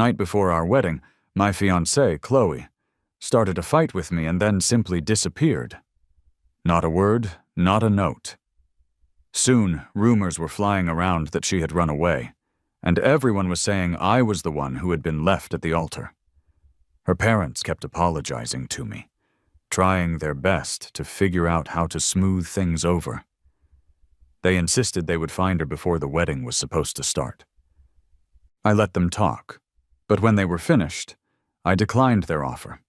night before our wedding, my fiancée, Chloe, started a fight with me and then simply disappeared. Not a word, not a note. Soon, rumors were flying around that she had run away, and everyone was saying I was the one who had been left at the altar. Her parents kept apologizing to me, trying their best to figure out how to smooth things over. They insisted they would find her before the wedding was supposed to start. I let them talk, but when they were finished, I declined their offer.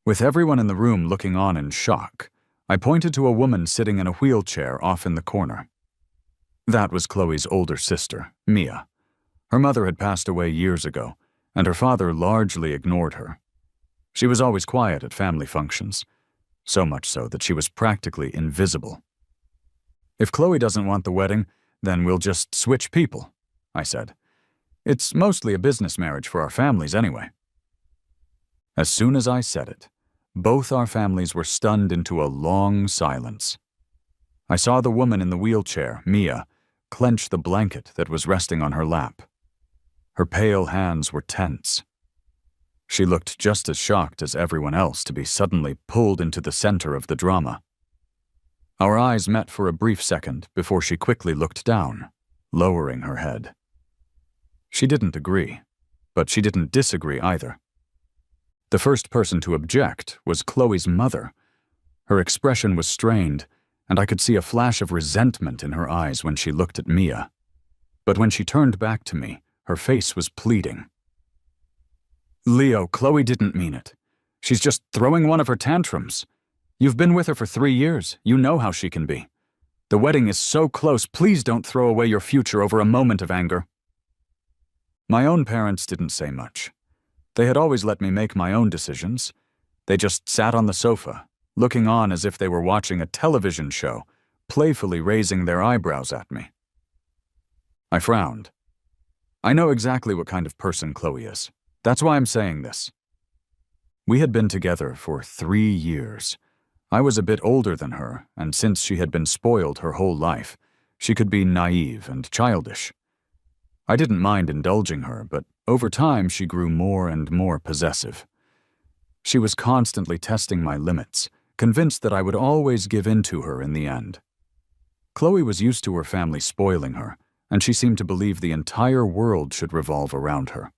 With everyone in the room looking on in shock, I pointed to a woman sitting in a wheelchair off in the corner. That was Chloe's older sister, Mia. Her mother had passed away years ago, and her father largely ignored her. She was always quiet at family functions, so much so that she was practically invisible. "If Chloe doesn't want the wedding, then we'll just switch people," I said. "It's mostly a business marriage for our families anyway." As soon as I said it, both our families were stunned into a long silence. I saw the woman in the wheelchair, Mia, clench the blanket that was resting on her lap. Her pale hands were tense. She looked just as shocked as everyone else to be suddenly pulled into the center of the drama. Our eyes met for a brief second before she quickly looked down, lowering her head. She didn't agree, but she didn't disagree either. The first person to object was Chloe's mother. Her expression was strained, and I could see a flash of resentment in her eyes when she looked at Mia. But when she turned back to me, her face was pleading. "Leo, Chloe didn't mean it. She's just throwing one of her tantrums. You've been with her for 3 years. You know how she can be. The wedding is so close. Please don't throw away your future over a moment of anger." My own parents didn't say much. They had always let me make my own decisions. They just sat on the sofa, looking on as if they were watching a television show, playfully raising their eyebrows at me. I frowned. I know exactly what kind of person Chloe is. That's why I'm saying this. We had been together for 3 years. I was a bit older than her, and since she had been spoiled her whole life, she could be naive and childish. I didn't mind indulging her, but over time she grew more and more possessive. She was constantly testing my limits, convinced that I would always give in to her in the end. Chloe was used to her family spoiling her, and she seemed to believe the entire world should revolve around her.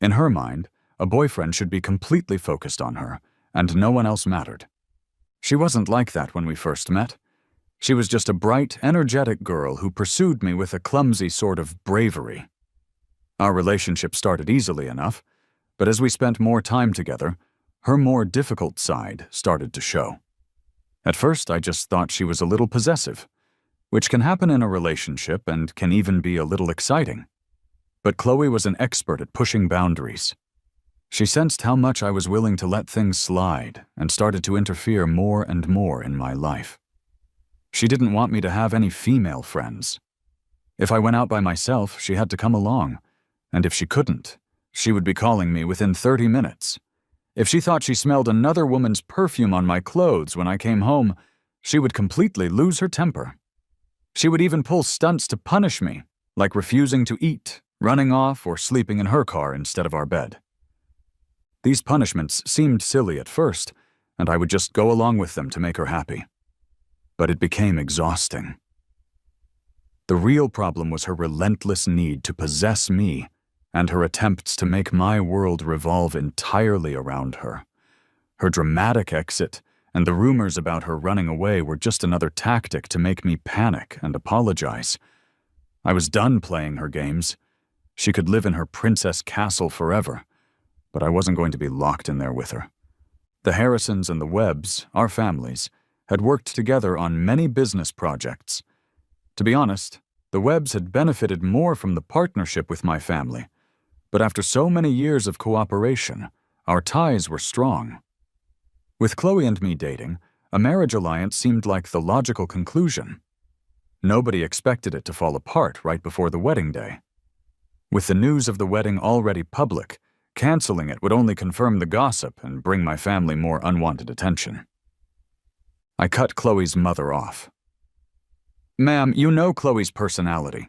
In her mind, a boyfriend should be completely focused on her, and no one else mattered. She wasn't like that when we first met. She was just a bright, energetic girl who pursued me with a clumsy sort of bravery. Our relationship started easily enough, but as we spent more time together, her more difficult side started to show. At first, I just thought she was a little possessive, which can happen in a relationship and can even be a little exciting. But Chloe was an expert at pushing boundaries. She sensed how much I was willing to let things slide and started to interfere more and more in my life. She didn't want me to have any female friends. If I went out by myself, she had to come along, and if she couldn't, she would be calling me within 30 minutes. If she thought she smelled another woman's perfume on my clothes when I came home, she would completely lose her temper. She would even pull stunts to punish me, like refusing to eat, running off, or sleeping in her car instead of our bed. These punishments seemed silly at first, and I would just go along with them to make her happy. But it became exhausting. The real problem was her relentless need to possess me and her attempts to make my world revolve entirely around her. Her dramatic exit and the rumors about her running away were just another tactic to make me panic and apologize. I was done playing her games. She could live in her princess castle forever, but I wasn't going to be locked in there with her. The Harrisons and the Webbs, our families, had worked together on many business projects. To be honest, the Webbs had benefited more from the partnership with my family, but after so many years of cooperation, our ties were strong. With Chloe and me dating, a marriage alliance seemed like the logical conclusion. Nobody expected it to fall apart right before the wedding day. With the news of the wedding already public, canceling it would only confirm the gossip and bring my family more unwanted attention. I cut Chloe's mother off. "Ma'am, you know Chloe's personality.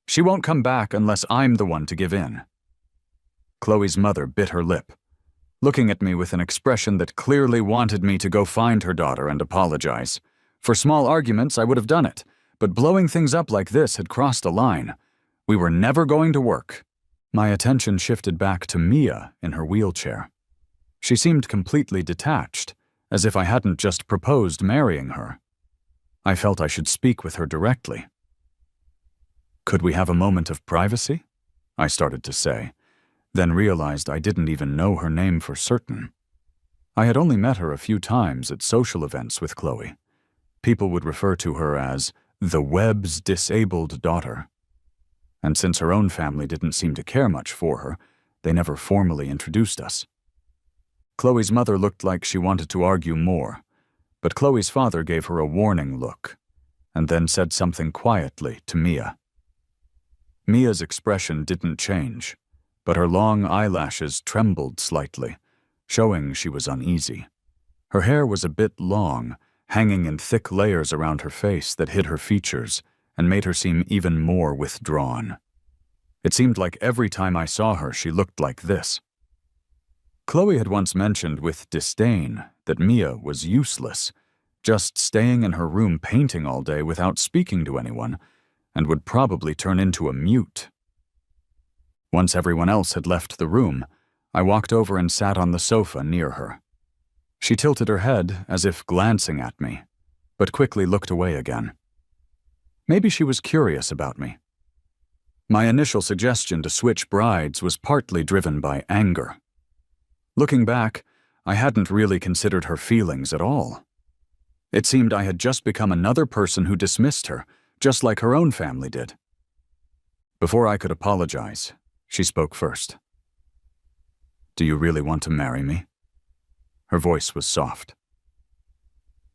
She won't come back unless I'm the one to give in." Chloe's mother bit her lip, looking at me with an expression that clearly wanted me to go find her daughter and apologize. For small arguments, I would have done it, but blowing things up like this had crossed a line. We were never going to work. My attention shifted back to Mia in her wheelchair. She seemed completely detached, as if I hadn't just proposed marrying her. I felt I should speak with her directly. "Could we have a moment of privacy?" I started to say, then realized I didn't even know her name for certain. I had only met her a few times at social events with Chloe. People would refer to her as the Webb's disabled daughter. And since her own family didn't seem to care much for her, they never formally introduced us. Chloe's mother looked like she wanted to argue more, but Chloe's father gave her a warning look, and then said something quietly to Mia. Mia's expression didn't change, but her long eyelashes trembled slightly, showing she was uneasy. Her hair was a bit long, hanging in thick layers around her face that hid her features and made her seem even more withdrawn. It seemed like every time I saw her, she looked like this. Chloe had once mentioned with disdain that Mia was useless, just staying in her room painting all day without speaking to anyone, and would probably turn into a mute. Once everyone else had left the room, I walked over and sat on the sofa near her. She tilted her head as if glancing at me, but quickly looked away again. Maybe she was curious about me. My initial suggestion to switch brides was partly driven by anger. Looking back, I hadn't really considered her feelings at all. It seemed I had just become another person who dismissed her, just like her own family did. Before I could apologize, she spoke first. "Do you really want to marry me?" Her voice was soft.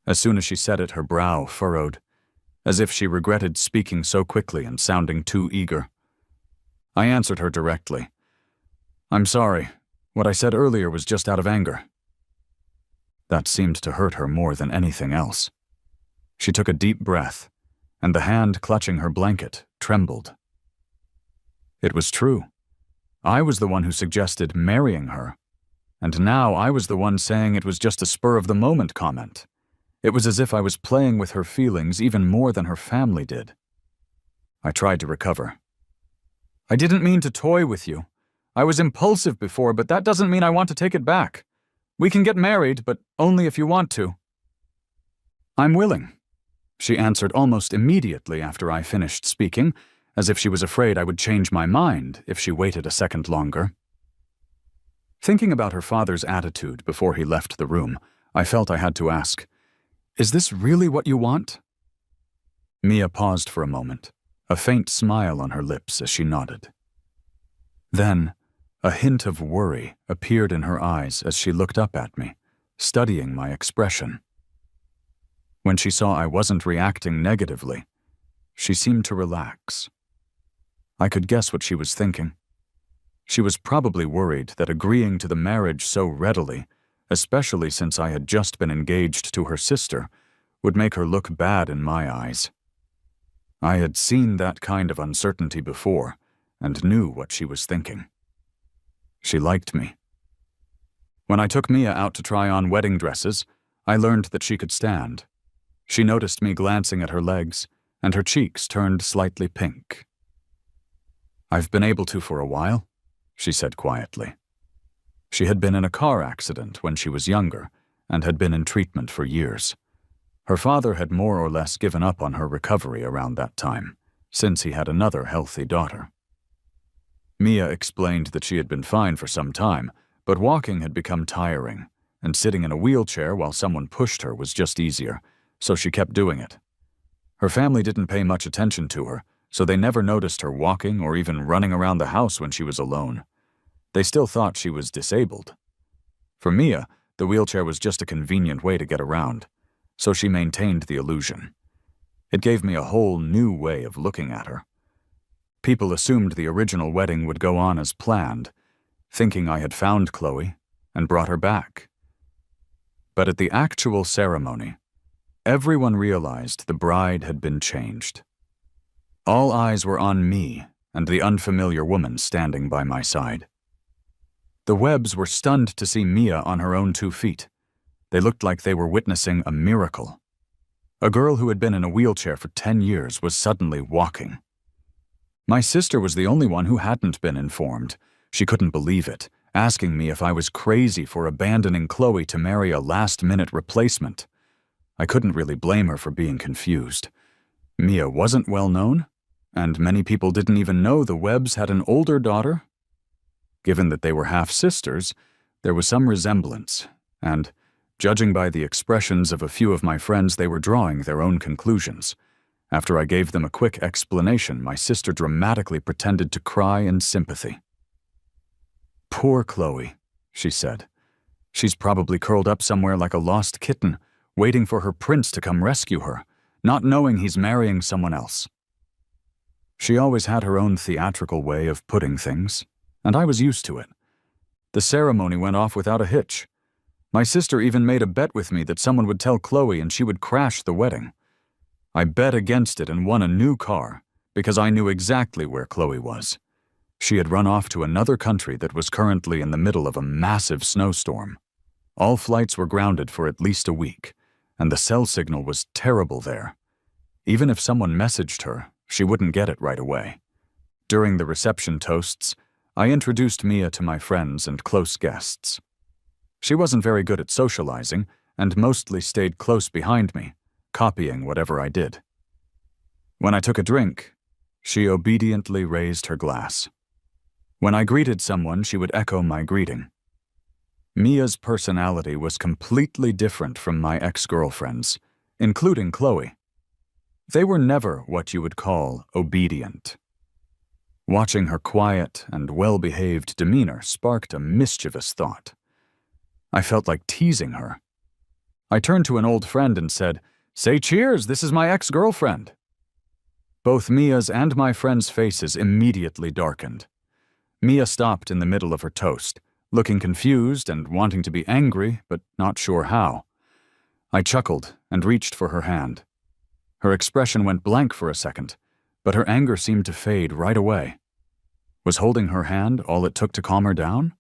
As soon as she said it, her brow furrowed, as if she regretted speaking so quickly and sounding too eager. I answered her directly. "I'm sorry. What I said earlier was just out of anger." That seemed to hurt her more than anything else. She took a deep breath, and the hand clutching her blanket trembled. It was true. I was the one who suggested marrying her, and now I was the one saying it was just a spur-of-the-moment comment. It was as if I was playing with her feelings even more than her family did. I tried to recover. "I didn't mean to toy with you. I was impulsive before, but that doesn't mean I want to take it back. We can get married, but only if you want to." "I'm willing," she answered almost immediately after I finished speaking, as if she was afraid I would change my mind if she waited a second longer. Thinking about her father's attitude before he left the room, I felt I had to ask, "Is this really what you want?" Mia paused for a moment, a faint smile on her lips as she nodded. Then, a hint of worry appeared in her eyes as she looked up at me, studying my expression. When she saw I wasn't reacting negatively, she seemed to relax. I could guess what she was thinking. She was probably worried that agreeing to the marriage so readily, especially since I had just been engaged to her sister, would make her look bad in my eyes. I had seen that kind of uncertainty before and knew what she was thinking. She liked me. When I took Mia out to try on wedding dresses, I learned that she could stand. She noticed me glancing at her legs, and her cheeks turned slightly pink. "I've been able to for a while," she said quietly. She had been in a car accident when she was younger and had been in treatment for years. Her father had more or less given up on her recovery around that time, since he had another healthy daughter. Mia explained that she had been fine for some time, but walking had become tiring, and sitting in a wheelchair while someone pushed her was just easier, so she kept doing it. Her family didn't pay much attention to her, so they never noticed her walking or even running around the house when she was alone. They still thought she was disabled. For Mia, the wheelchair was just a convenient way to get around, so she maintained the illusion. It gave me a whole new way of looking at her. People assumed the original wedding would go on as planned, thinking I had found Chloe and brought her back. But at the actual ceremony, everyone realized the bride had been changed. All eyes were on me and the unfamiliar woman standing by my side. The Webbs were stunned to see Mia on her own 2 feet. They looked like they were witnessing a miracle. A girl who had been in a wheelchair for 10 years was suddenly walking. My sister was the only one who hadn't been informed. She couldn't believe it, asking me if I was crazy for abandoning Chloe to marry a last-minute replacement. I couldn't really blame her for being confused. Mia wasn't well known, and many people didn't even know the Webbs had an older daughter. Given that they were half-sisters, there was some resemblance, and, judging by the expressions of a few of my friends, they were drawing their own conclusions. After I gave them a quick explanation, my sister dramatically pretended to cry in sympathy. "Poor Chloe," she said. "She's probably curled up somewhere like a lost kitten, waiting for her prince to come rescue her, not knowing he's marrying someone else." She always had her own theatrical way of putting things, and I was used to it. The ceremony went off without a hitch. My sister even made a bet with me that someone would tell Chloe and she would crash the wedding. I bet against it and won a new car because I knew exactly where Chloe was. She had run off to another country that was currently in the middle of a massive snowstorm. All flights were grounded for at least a week, and the cell signal was terrible there. Even if someone messaged her, she wouldn't get it right away. During the reception toasts, I introduced Mia to my friends and close guests. She wasn't very good at socializing and mostly stayed close behind me, copying whatever I did. When I took a drink, she obediently raised her glass. When I greeted someone, she would echo my greeting. Mia's personality was completely different from my ex-girlfriends, including Chloe. They were never what you would call obedient. Watching her quiet and well-behaved demeanor sparked a mischievous thought. I felt like teasing her. I turned to an old friend and said, "Say cheers, this is my ex-girlfriend." Both Mia's and my friend's faces immediately darkened. Mia stopped in the middle of her toast, looking confused and wanting to be angry, but not sure how. I chuckled and reached for her hand. Her expression went blank for a second, but her anger seemed to fade right away. Was holding her hand all it took to calm her down?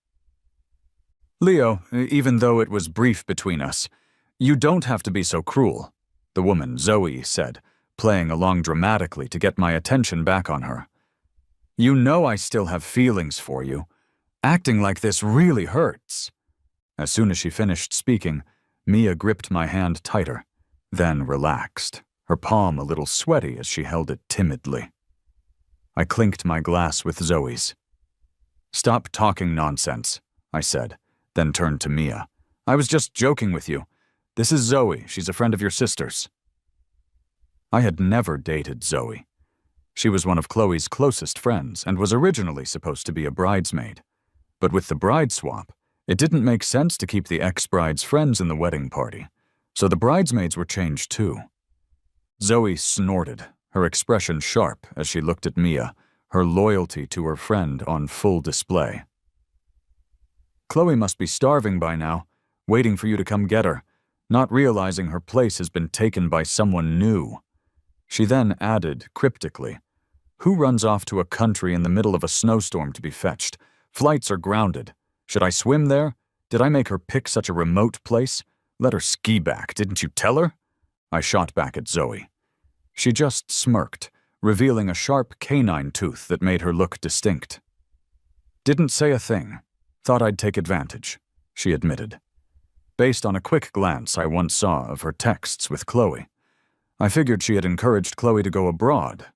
"Leo, even though it was brief between us, you don't have to be so cruel," the woman, Zoe, said, playing along dramatically to get my attention back on her. "You know I still have feelings for you. Acting like this really hurts." As soon as she finished speaking, Mia gripped my hand tighter, then relaxed, her palm a little sweaty as she held it timidly. I clinked my glass with Zoe's. "Stop talking nonsense," I said, then turned to Mia. "I was just joking with you. This is Zoe. She's a friend of your sister's." I had never dated Zoe. She was one of Chloe's closest friends and was originally supposed to be a bridesmaid. But with the bride swap, it didn't make sense to keep the ex-bride's friends in the wedding party, so the bridesmaids were changed too. Zoe snorted, her expression sharp as she looked at Mia, her loyalty to her friend on full display. "Chloe must be starving by now, waiting for you to come get her, not realizing her place has been taken by someone new." She then added, cryptically, "Who runs off to a country in the middle of a snowstorm to be fetched? Flights are grounded. Should I swim there? Did I make her pick such a remote place? Let her ski back, didn't you tell her?" I shot back at Zoe. She just smirked, revealing a sharp canine tooth that made her look distinct. "Didn't say a thing. Thought I'd take advantage," she admitted. Based on a quick glance I once saw of her texts with Chloe, I figured she had encouraged Chloe to go abroad.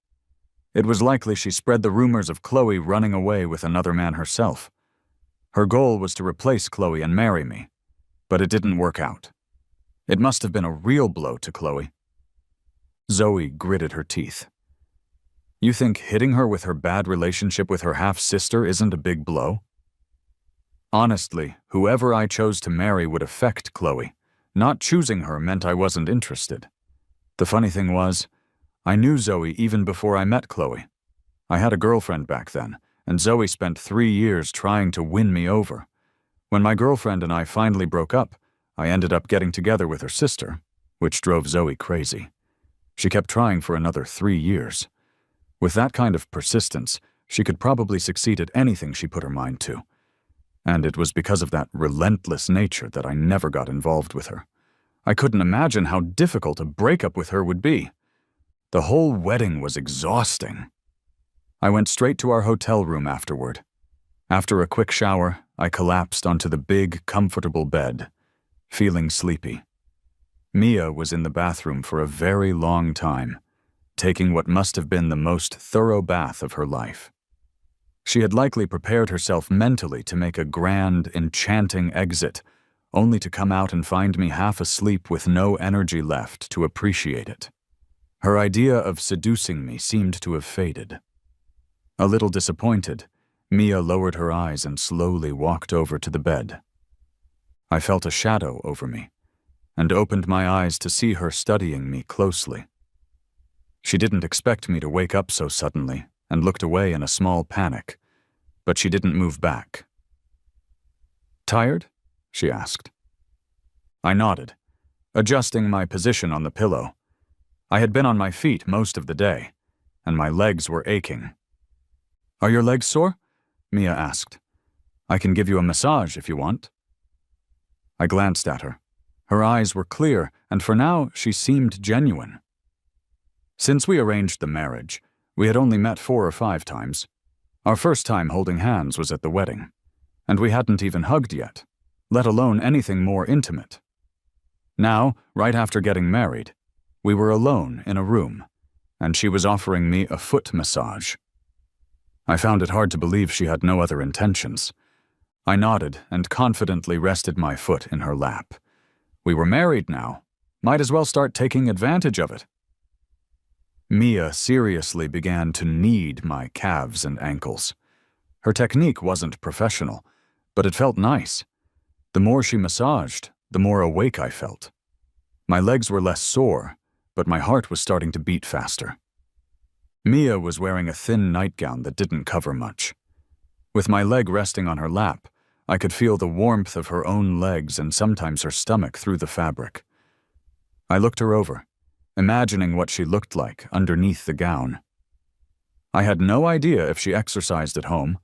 It was likely she spread the rumors of Chloe running away with another man herself. Her goal was to replace Chloe and marry me, but it didn't work out. It must have been a real blow to Chloe. Zoe gritted her teeth. "You think hitting her with her bad relationship with her half-sister isn't a big blow?" Honestly, whoever I chose to marry would affect Chloe. Not choosing her meant I wasn't interested. The funny thing was, I knew Zoe even before I met Chloe. I had a girlfriend back then, and Zoe spent 3 years trying to win me over. When my girlfriend and I finally broke up, I ended up getting together with her sister, which drove Zoe crazy. She kept trying for another 3 years. With that kind of persistence, she could probably succeed at anything she put her mind to. And it was because of that relentless nature that I never got involved with her. I couldn't imagine how difficult a breakup with her would be. The whole wedding was exhausting. I went straight to our hotel room afterward. After a quick shower, I collapsed onto the big, comfortable bed, feeling sleepy. Mia was in the bathroom for a very long time, taking what must have been the most thorough bath of her life. She had likely prepared herself mentally to make a grand, enchanting exit, only to come out and find me half asleep with no energy left to appreciate it. Her idea of seducing me seemed to have faded. A little disappointed, Mia lowered her eyes and slowly walked over to the bed. I felt a shadow over me, and opened my eyes to see her studying me closely. She didn't expect me to wake up so suddenly, and looked away in a small panic, but she didn't move back. "Tired?" she asked. I nodded, adjusting my position on the pillow. I had been on my feet most of the day, and my legs were aching. "Are your legs sore?" Mia asked. "I can give you a massage if you want." I glanced at her. Her eyes were clear, and for now she seemed genuine. Since we arranged the marriage, we had only met 4 or 5 times. Our first time holding hands was at the wedding, and we hadn't even hugged yet, let alone anything more intimate. Now, right after getting married, we were alone in a room, and she was offering me a foot massage. I found it hard to believe she had no other intentions. I nodded and confidently rested my foot in her lap. We were married now. Might as well start taking advantage of it. Mia seriously began to knead my calves and ankles. Her technique wasn't professional, but it felt nice. The more she massaged, the more awake I felt. My legs were less sore, but my heart was starting to beat faster. Mia was wearing a thin nightgown that didn't cover much. With my leg resting on her lap, I could feel the warmth of her own legs and sometimes her stomach through the fabric. I looked her over, imagining what she looked like underneath the gown. I had no idea if she exercised at home.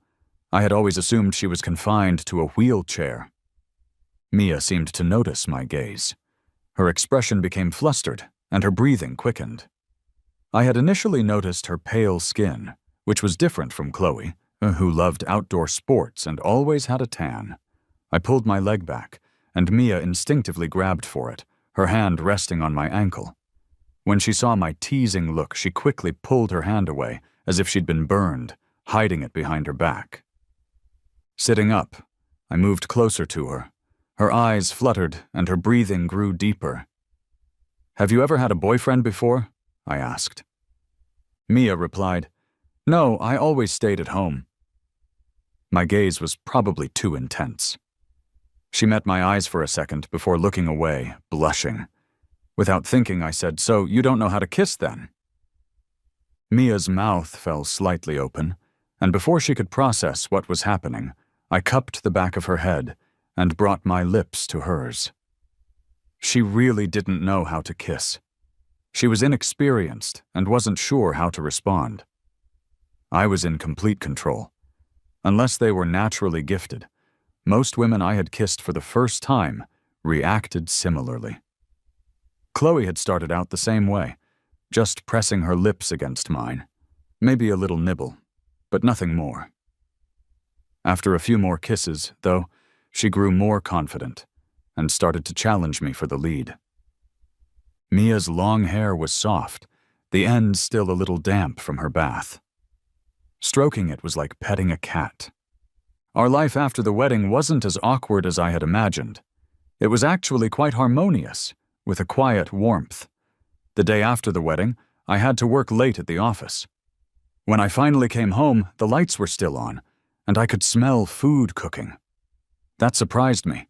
I had always assumed she was confined to a wheelchair. Mia seemed to notice my gaze. Her expression became flustered, and her breathing quickened. I had initially noticed her pale skin, which was different from Chloe, who loved outdoor sports and always had a tan. I pulled my leg back, and Mia instinctively grabbed for it, her hand resting on my ankle. When she saw my teasing look, she quickly pulled her hand away, as if she'd been burned, hiding it behind her back. Sitting up, I moved closer to her. Her eyes fluttered, and her breathing grew deeper. "Have you ever had a boyfriend before?" I asked. Mia replied, "No, I always stayed at home." My gaze was probably too intense. She met my eyes for a second before looking away, blushing. Without thinking, I said, "So you don't know how to kiss then?" Mia's mouth fell slightly open, and before she could process what was happening, I cupped the back of her head and brought my lips to hers. She really didn't know how to kiss. She was inexperienced and wasn't sure how to respond. I was in complete control. Unless they were naturally gifted, most women I had kissed for the first time reacted similarly. Chloe had started out the same way, just pressing her lips against mine, maybe a little nibble, but nothing more. After a few more kisses, though, she grew more confident and started to challenge me for the lead. Mia's long hair was soft, the ends still a little damp from her bath. Stroking it was like petting a cat. Our life after the wedding wasn't as awkward as I had imagined. It was actually quite harmonious, with a quiet warmth. The day after the wedding, I had to work late at the office. When I finally came home, the lights were still on, and I could smell food cooking. That surprised me.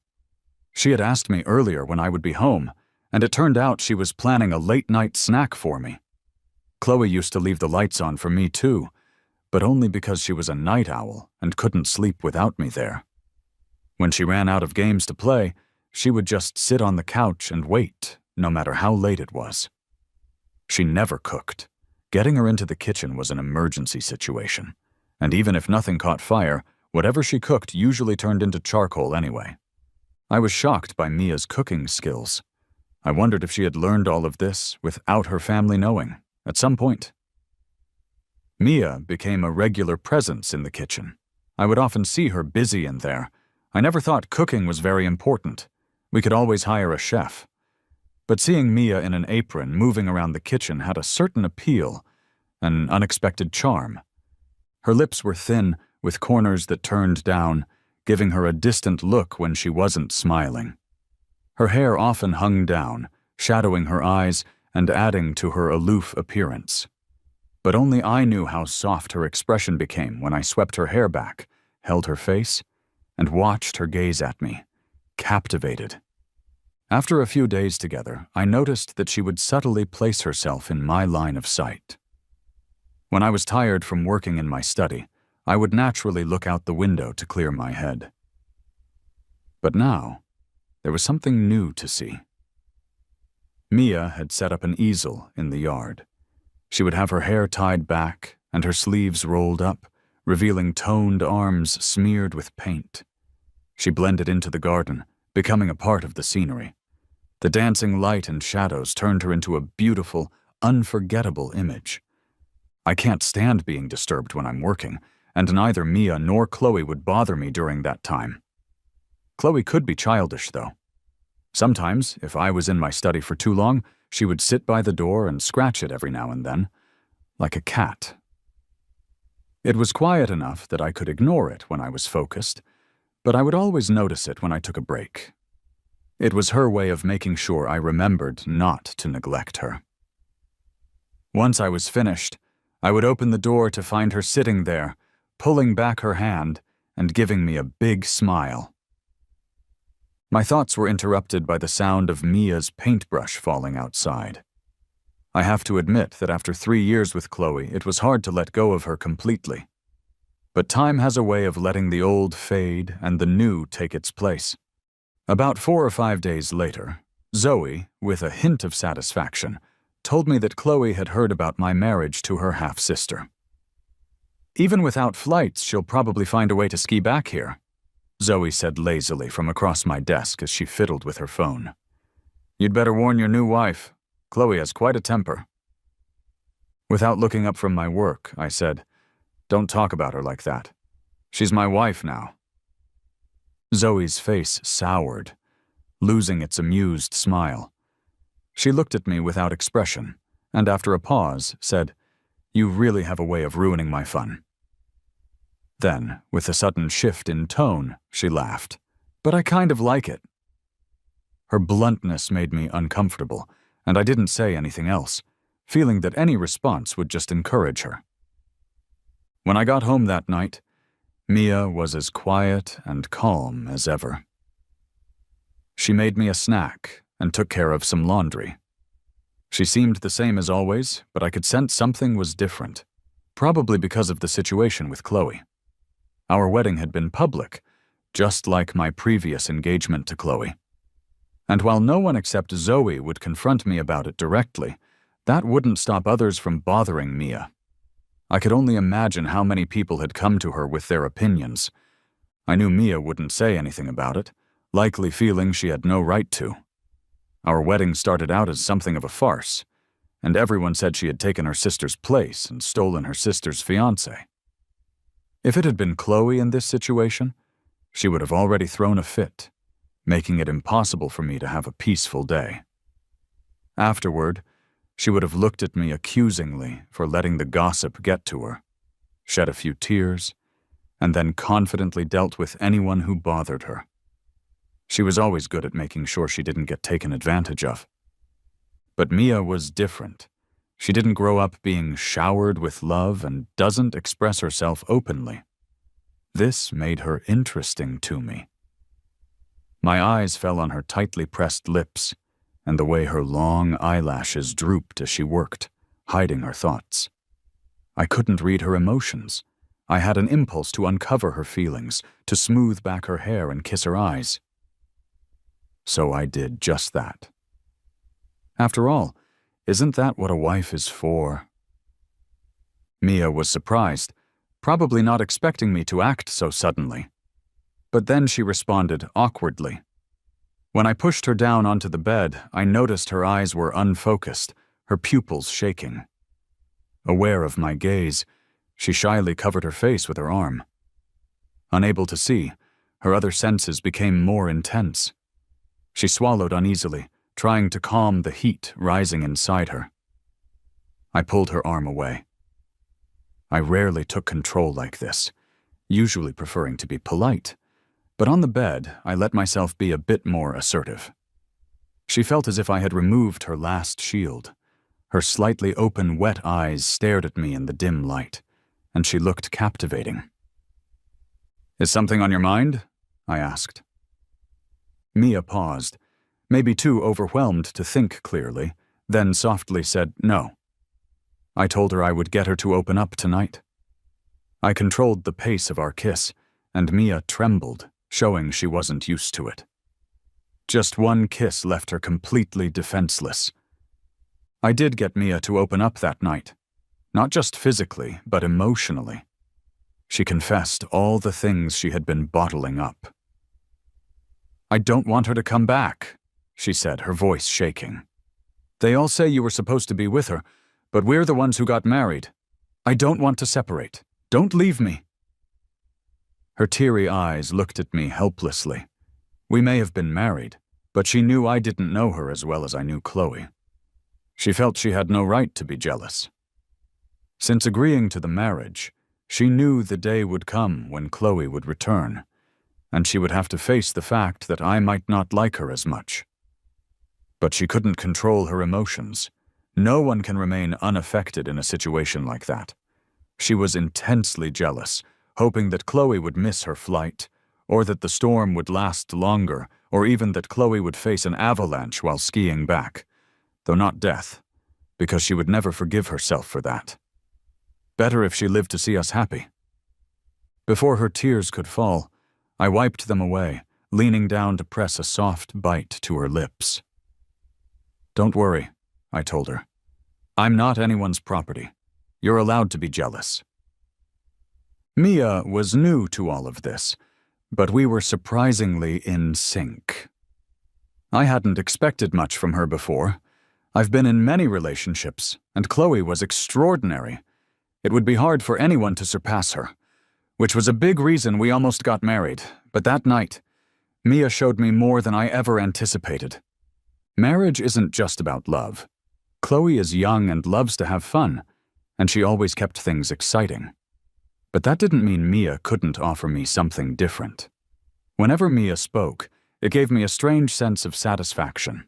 She had asked me earlier when I would be home, and it turned out she was planning a late-night snack for me. Chloe used to leave the lights on for me too, but only because she was a night owl and couldn't sleep without me there. When she ran out of games to play, she would just sit on the couch and wait, no matter how late it was. She never cooked. Getting her into the kitchen was an emergency situation, and even if nothing caught fire, Whatever she cooked usually turned into charcoal anyway. I was shocked by Mia's cooking skills. I wondered if she had learned all of this without her family knowing, at some point. Mia became a regular presence in the kitchen. I would often see her busy in there. I never thought cooking was very important. We could always hire a chef. But seeing Mia in an apron moving around the kitchen had a certain appeal, an unexpected charm. Her lips were thin, with corners that turned down, giving her a distant look when she wasn't smiling. Her hair often hung down, shadowing her eyes and adding to her aloof appearance. But only I knew how soft her expression became when I swept her hair back, held her face, and watched her gaze at me, captivated. After a few days together, I noticed that she would subtly place herself in my line of sight. When I was tired from working in my study, I would naturally look out the window to clear my head. But now, there was something new to see. Mia had set up an easel in the yard. She would have her hair tied back and her sleeves rolled up, revealing toned arms smeared with paint. She blended into the garden, becoming a part of the scenery. The dancing light and shadows turned her into a beautiful, unforgettable image. I can't stand being disturbed when I'm working, and neither Mia nor Chloe would bother me during that time. Chloe could be childish, though. Sometimes, if I was in my study for too long, she would sit by the door and scratch it every now and then, like a cat. It was quiet enough that I could ignore it when I was focused, but I would always notice it when I took a break. It was her way of making sure I remembered not to neglect her. Once I was finished, I would open the door to find her sitting there, pulling back her hand and giving me a big smile. My thoughts were interrupted by the sound of Mia's paintbrush falling outside. I have to admit that after 3 years with Chloe, it was hard to let go of her completely. But time has a way of letting the old fade and the new take its place. About 4 or 5 days later, Zoe, with a hint of satisfaction, told me that Chloe had heard about my marriage to her half-sister. "Even without flights, she'll probably find a way to ski back here," Zoe said lazily from across my desk as she fiddled with her phone. "You'd better warn your new wife. Chloe has quite a temper." Without looking up from my work, I said, "Don't talk about her like that. She's my wife now." Zoe's face soured, losing its amused smile. She looked at me without expression, and after a pause, said, "You really have a way of ruining my fun." Then, with a sudden shift in tone, she laughed. "But I kind of like it." Her bluntness made me uncomfortable, and I didn't say anything else, feeling that any response would just encourage her. When I got home that night, Mia was as quiet and calm as ever. She made me a snack and took care of some laundry. She seemed the same as always, but I could sense something was different, probably because of the situation with Chloe. Our wedding had been public, just like my previous engagement to Chloe. And while no one except Zoe would confront me about it directly, that wouldn't stop others from bothering Mia. I could only imagine how many people had come to her with their opinions. I knew Mia wouldn't say anything about it, likely feeling she had no right to. Our wedding started out as something of a farce, and everyone said she had taken her sister's place and stolen her sister's fiancé. If it had been Chloe in this situation, she would have already thrown a fit, making it impossible for me to have a peaceful day. Afterward, she would have looked at me accusingly for letting the gossip get to her, shed a few tears, and then confidently dealt with anyone who bothered her. She was always good at making sure she didn't get taken advantage of. But Mia was different. She didn't grow up being showered with love and doesn't express herself openly. This made her interesting to me. My eyes fell on her tightly pressed lips and the way her long eyelashes drooped as she worked, hiding her thoughts. I couldn't read her emotions. I had an impulse to uncover her feelings, to smooth back her hair and kiss her eyes. So I did just that. After all, isn't that what a wife is for? Mia was surprised, probably not expecting me to act so suddenly. But then she responded awkwardly. When I pushed her down onto the bed, I noticed her eyes were unfocused, her pupils shaking. Aware of my gaze, she shyly covered her face with her arm. Unable to see, her other senses became more intense. She swallowed uneasily, trying to calm the heat rising inside her. I pulled her arm away. I rarely took control like this, usually preferring to be polite, but on the bed, I let myself be a bit more assertive. She felt as if I had removed her last shield. Her slightly open, wet eyes stared at me in the dim light, and she looked captivating. "Is something on your mind?" I asked. Mia paused, maybe too overwhelmed to think clearly, then softly said no. I told her I would get her to open up tonight. I controlled the pace of our kiss, and Mia trembled, showing she wasn't used to it. Just one kiss left her completely defenseless. I did get Mia to open up that night, not just physically, but emotionally. She confessed all the things she had been bottling up. "I don't want her to come back," she said, her voice shaking. "They all say you were supposed to be with her, but we're the ones who got married. I don't want to separate. Don't leave me." Her teary eyes looked at me helplessly. We may have been married, but she knew I didn't know her as well as I knew Chloe. She felt she had no right to be jealous. Since agreeing to the marriage, she knew the day would come when Chloe would return, and she would have to face the fact that I might not like her as much. But she couldn't control her emotions. No one can remain unaffected in a situation like that. She was intensely jealous, hoping that Chloe would miss her flight, or that the storm would last longer, or even that Chloe would face an avalanche while skiing back, though not death, because she would never forgive herself for that. Better if she lived to see us happy. Before her tears could fall, I wiped them away, leaning down to press a soft bite to her lips. "Don't worry," I told her. "I'm not anyone's property. You're allowed to be jealous." Mia was new to all of this, but we were surprisingly in sync. I hadn't expected much from her before. I've been in many relationships, and Chloe was extraordinary. It would be hard for anyone to surpass her, which was a big reason we almost got married. But that night, Mia showed me more than I ever anticipated. Marriage isn't just about love. Chloe is young and loves to have fun, and she always kept things exciting. But that didn't mean Mia couldn't offer me something different. Whenever Mia spoke, it gave me a strange sense of satisfaction.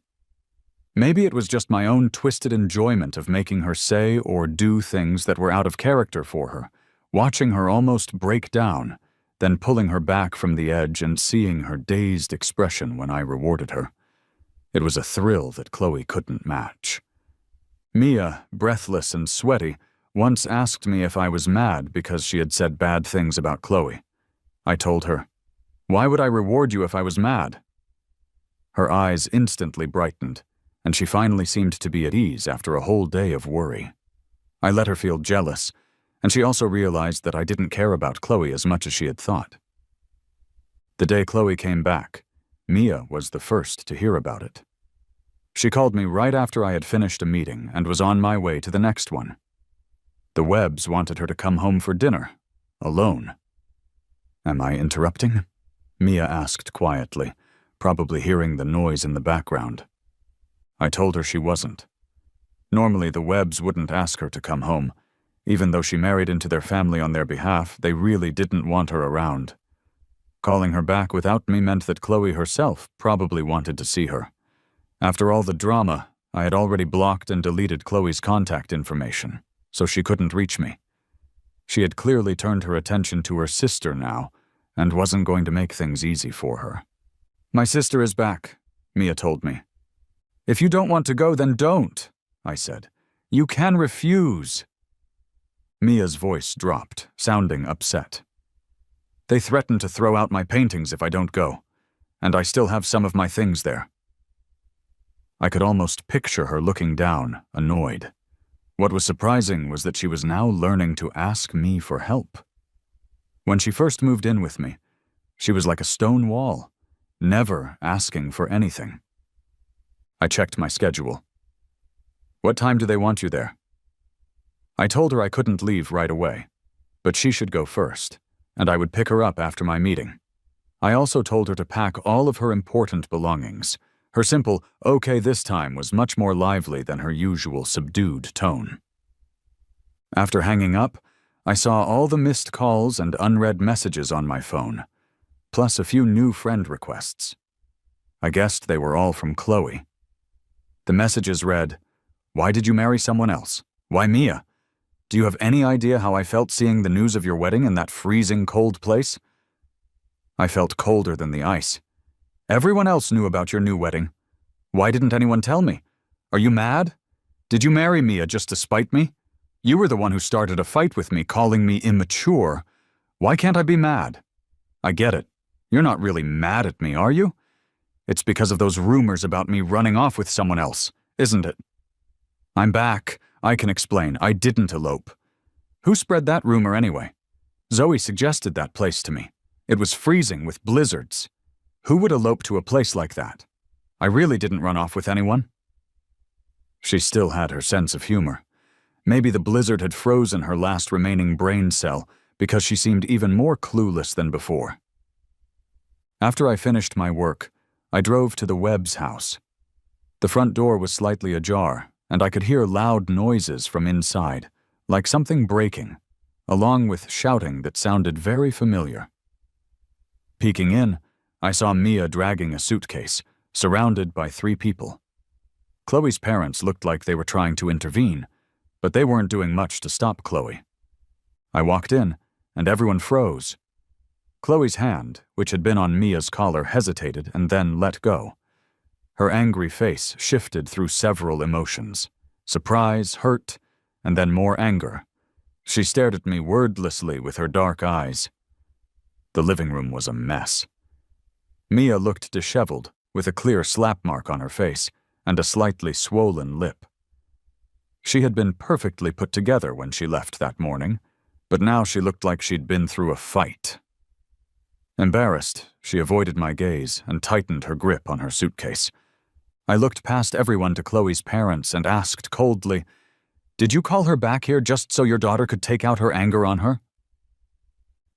Maybe it was just my own twisted enjoyment of making her say or do things that were out of character for her, watching her almost break down, then pulling her back from the edge and seeing her dazed expression when I rewarded her. It was a thrill that Chloe couldn't match. Mia, breathless and sweaty, once asked me if I was mad because she had said bad things about Chloe. I told her, "Why would I reward you if I was mad?" Her eyes instantly brightened, and she finally seemed to be at ease after a whole day of worry. I let her feel jealous, and she also realized that I didn't care about Chloe as much as she had thought. The day Chloe came back, Mia was the first to hear about it. She called me right after I had finished a meeting and was on my way to the next one. The Webbs wanted her to come home for dinner, alone. "Am I interrupting?" Mia asked quietly, probably hearing the noise in the background. I told her she wasn't. Normally the Webbs wouldn't ask her to come home. Even though she married into their family on their behalf, they really didn't want her around. Calling her back without me meant that Chloe herself probably wanted to see her. After all the drama, I had already blocked and deleted Chloe's contact information, so she couldn't reach me. She had clearly turned her attention to her sister now, and wasn't going to make things easy for her. "My sister is back," Mia told me. "If you don't want to go, then don't," I said. "You can refuse." Mia's voice dropped, sounding upset. "They threaten to throw out my paintings if I don't go, and I still have some of my things there." I could almost picture her looking down, annoyed. What was surprising was that she was now learning to ask me for help. When she first moved in with me, she was like a stone wall, never asking for anything. I checked my schedule. "What time do they want you there?" I told her I couldn't leave right away, but she should go first, and I would pick her up after my meeting. I also told her to pack all of her important belongings. Her simple, "okay this time," was much more lively than her usual subdued tone. After hanging up, I saw all the missed calls and unread messages on my phone, plus a few new friend requests. I guessed they were all from Chloe. The messages read, "Why did you marry someone else? Why Mia? Do you have any idea how I felt seeing the news of your wedding in that freezing cold place?" I felt colder than the ice. "Everyone else knew about your new wedding. Why didn't anyone tell me? Are you mad? Did you marry Mia just to spite me? You were the one who started a fight with me, calling me immature. Why can't I be mad? I get it. You're not really mad at me, are you? It's because of those rumors about me running off with someone else, isn't it? I'm back. I can explain. I didn't elope. Who spread that rumor anyway? Zoe suggested that place to me. It was freezing with blizzards. Who would elope to a place like that? I really didn't run off with anyone." She still had her sense of humor. Maybe the blizzard had frozen her last remaining brain cell because she seemed even more clueless than before. After I finished my work, I drove to the Webb's house. The front door was slightly ajar, and I could hear loud noises from inside, like something breaking, along with shouting that sounded very familiar. Peeking in, I saw Mia dragging a suitcase, surrounded by 3 people. Chloe's parents looked like they were trying to intervene, but they weren't doing much to stop Chloe. I walked in, and everyone froze. Chloe's hand, which had been on Mia's collar, hesitated and then let go. Her angry face shifted through several emotions: surprise, hurt, and then more anger. She stared at me wordlessly with her dark eyes. The living room was a mess. Mia looked disheveled, with a clear slap mark on her face and a slightly swollen lip. She had been perfectly put together when she left that morning, but now she looked like she'd been through a fight. Embarrassed, she avoided my gaze and tightened her grip on her suitcase. I looked past everyone to Chloe's parents and asked coldly, "Did you call her back here just so your daughter could take out her anger on her?"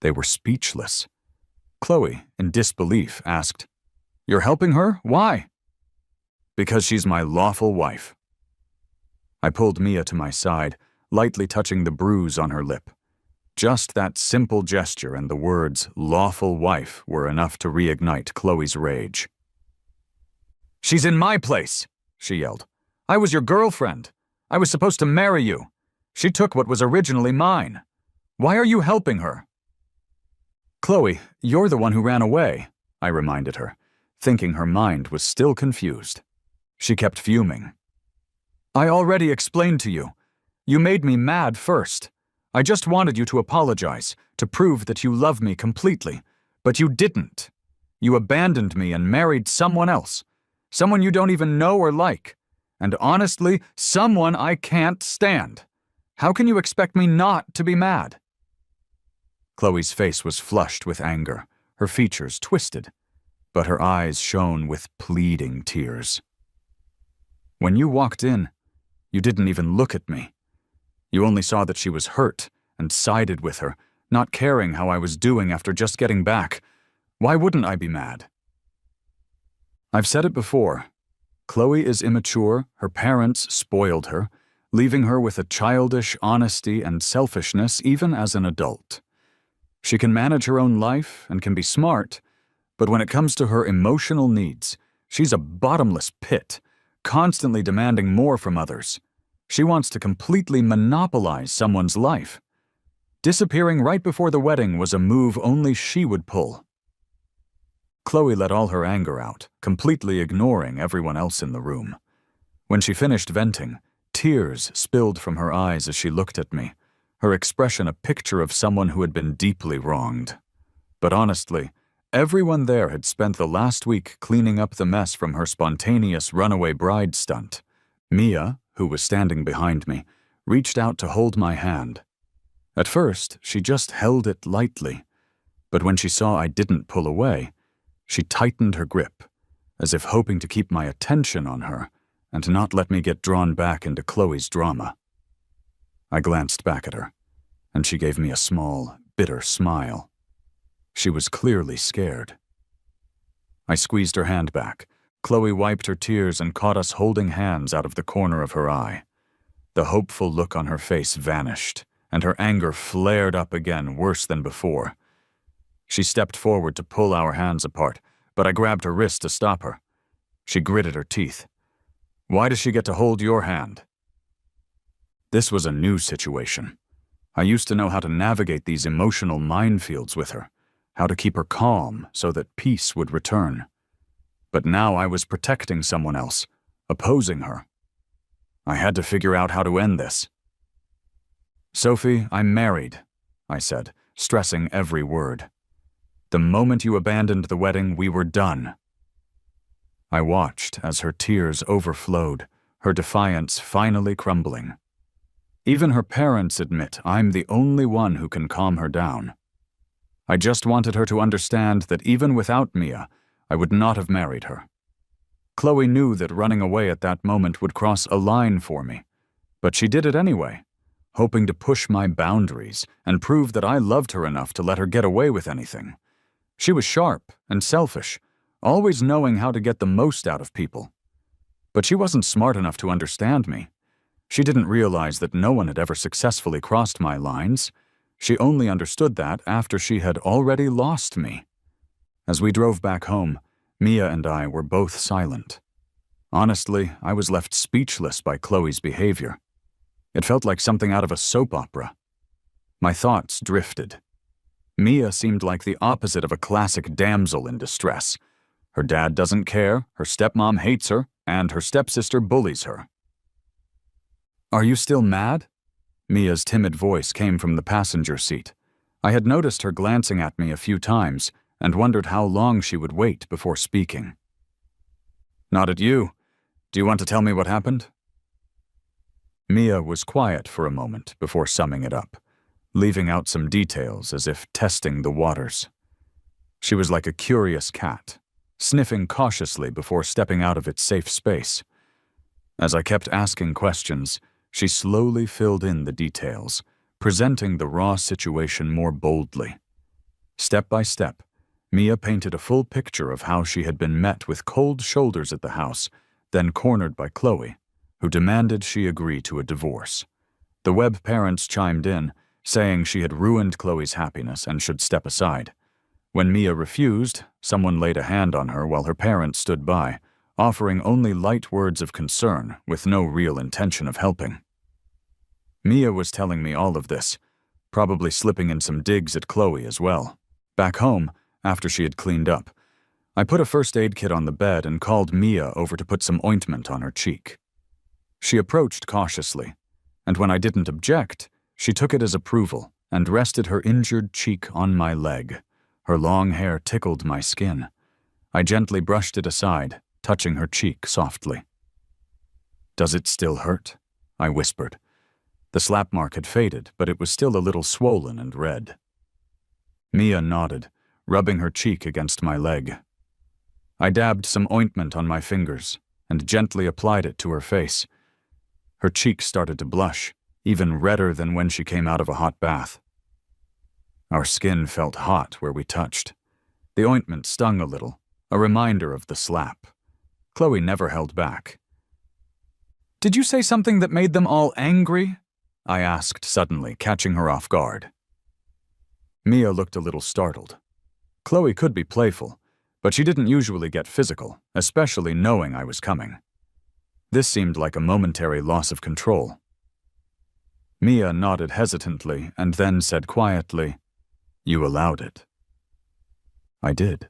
They were speechless. Chloe, in disbelief, asked, "You're helping her? Why?" "Because she's my lawful wife." I pulled Mia to my side, lightly touching the bruise on her lip. Just that simple gesture and the words "lawful wife" were enough to reignite Chloe's rage. "She's in my place," she yelled. "I was your girlfriend. I was supposed to marry you. She took what was originally mine. Why are you helping her?" "Chloe, you're the one who ran away," I reminded her, thinking her mind was still confused. She kept fuming. "I already explained to you. You made me mad first. I just wanted you to apologize, to prove that you love me completely, but you didn't. You abandoned me and married someone else, someone you don't even know or like, and honestly, someone I can't stand. How can you expect me not to be mad?" Chloe's face was flushed with anger, her features twisted, but her eyes shone with pleading tears. "When you walked in, you didn't even look at me. You only saw that she was hurt and sided with her, not caring how I was doing after just getting back. Why wouldn't I be mad?" I've said it before. Chloe is immature, her parents spoiled her, leaving her with a childish honesty and selfishness even as an adult. She can manage her own life and can be smart, but when it comes to her emotional needs, she's a bottomless pit, constantly demanding more from others. She wants to completely monopolize someone's life. Disappearing right before the wedding was a move only she would pull. Chloe let all her anger out, completely ignoring everyone else in the room. When she finished venting, tears spilled from her eyes as she looked at me, her expression a picture of someone who had been deeply wronged. But honestly, everyone there had spent the last week cleaning up the mess from her spontaneous runaway bride stunt. Mia, who was standing behind me, reached out to hold my hand. At first, she just held it lightly, But when she saw I didn't pull away, she tightened her grip, as if hoping to keep my attention on her and not let me get drawn back into Chloe's drama. I glanced back at her, and she gave me a small, bitter smile. She was clearly scared. I squeezed her hand back. Chloe wiped her tears and caught us holding hands out of the corner of her eye. The hopeful look on her face vanished, and her anger flared up again, worse than before. She stepped forward to pull our hands apart, but I grabbed her wrist to stop her. She gritted her teeth. "Why does she get to hold your hand?" This was a new situation. I used to know how to navigate these emotional minefields with her, how to keep her calm so that peace would return. But now I was protecting someone else, opposing her. I had to figure out how to end this. "Sophie, I'm married," I said, stressing every word. "The moment you abandoned the wedding, we were done." I watched as her tears overflowed, her defiance finally crumbling. Even her parents admit I'm the only one who can calm her down. I just wanted her to understand that even without Mia, I would not have married her. Chloe knew that running away at that moment would cross a line for me, but she did it anyway, hoping to push my boundaries and prove that I loved her enough to let her get away with anything. She was sharp and selfish, always knowing how to get the most out of people. But she wasn't smart enough to understand me. She didn't realize that no one had ever successfully crossed my lines. She only understood that after she had already lost me. As we drove back home, Mia and I were both silent. Honestly, I was left speechless by Chloe's behavior. It felt like something out of a soap opera. My thoughts drifted. Mia seemed like the opposite of a classic damsel in distress. Her dad doesn't care, her stepmom hates her, and her stepsister bullies her. "Are you still mad?" Mia's timid voice came from the passenger seat. I had noticed her glancing at me a few times and wondered how long she would wait before speaking. "Not at you. Do you want to tell me what happened?" Mia was quiet for a moment before summing it up, leaving out some details as if testing the waters. She was like a curious cat, sniffing cautiously before stepping out of its safe space. As I kept asking questions, she slowly filled in the details, presenting the raw situation more boldly. Step by step, Mia painted a full picture of how she had been met with cold shoulders at the house, then cornered by Chloe, who demanded she agree to a divorce. The Webb parents chimed in, saying she had ruined Chloe's happiness and should step aside. When Mia refused, someone laid a hand on her while her parents stood by, offering only light words of concern with no real intention of helping. Mia was telling me all of this, probably slipping in some digs at Chloe as well. Back home, after she had cleaned up, I put a first aid kit on the bed and called Mia over to put some ointment on her cheek. She approached cautiously, and when I didn't object, she took it as approval and rested her injured cheek on my leg. Her long hair tickled my skin. I gently brushed it aside, touching her cheek softly. "Does it still hurt?" I whispered. The slap mark had faded, but it was still a little swollen and red. Mia nodded, rubbing her cheek against my leg. I dabbed some ointment on my fingers and gently applied it to her face. Her cheeks started to blush, even redder than when she came out of a hot bath. Our skin felt hot where we touched. The ointment stung a little, a reminder of the slap. Chloe never held back. "Did you say something that made them all angry?" I asked suddenly, catching her off guard. Mia looked a little startled. Chloe could be playful, but she didn't usually get physical, especially knowing I was coming. This seemed like a momentary loss of control. Mia nodded hesitantly and then said quietly, "You allowed it." I did.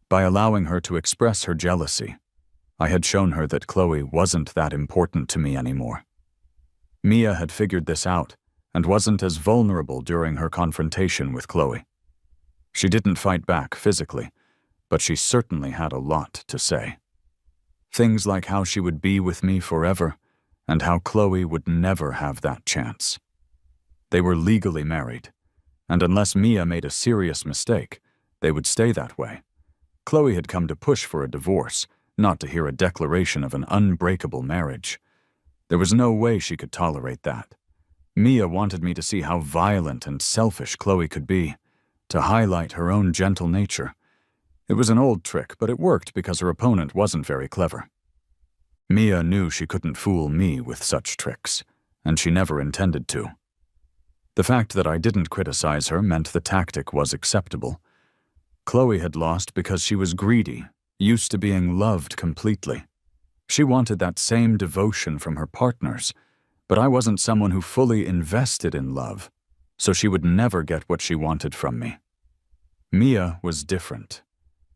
By allowing her to express her jealousy, I had shown her that Chloe wasn't that important to me anymore. Mia had figured this out and wasn't as vulnerable during her confrontation with Chloe. She didn't fight back physically, but she certainly had a lot to say. Things like how she would be with me forever and how Chloe would never have that chance. They were legally married, and unless Mia made a serious mistake, they would stay that way. Chloe had come to push for a divorce, not to hear a declaration of an unbreakable marriage. There was no way she could tolerate that. Mia wanted me to see how violent and selfish Chloe could be, to highlight her own gentle nature. It was an old trick, but it worked because her opponent wasn't very clever. Mia knew she couldn't fool me with such tricks, and she never intended to. The fact that I didn't criticize her meant the tactic was acceptable. Chloe had lost because she was greedy, used to being loved completely. She wanted that same devotion from her partners, but I wasn't someone who fully invested in love, so she would never get what she wanted from me. Mia was different.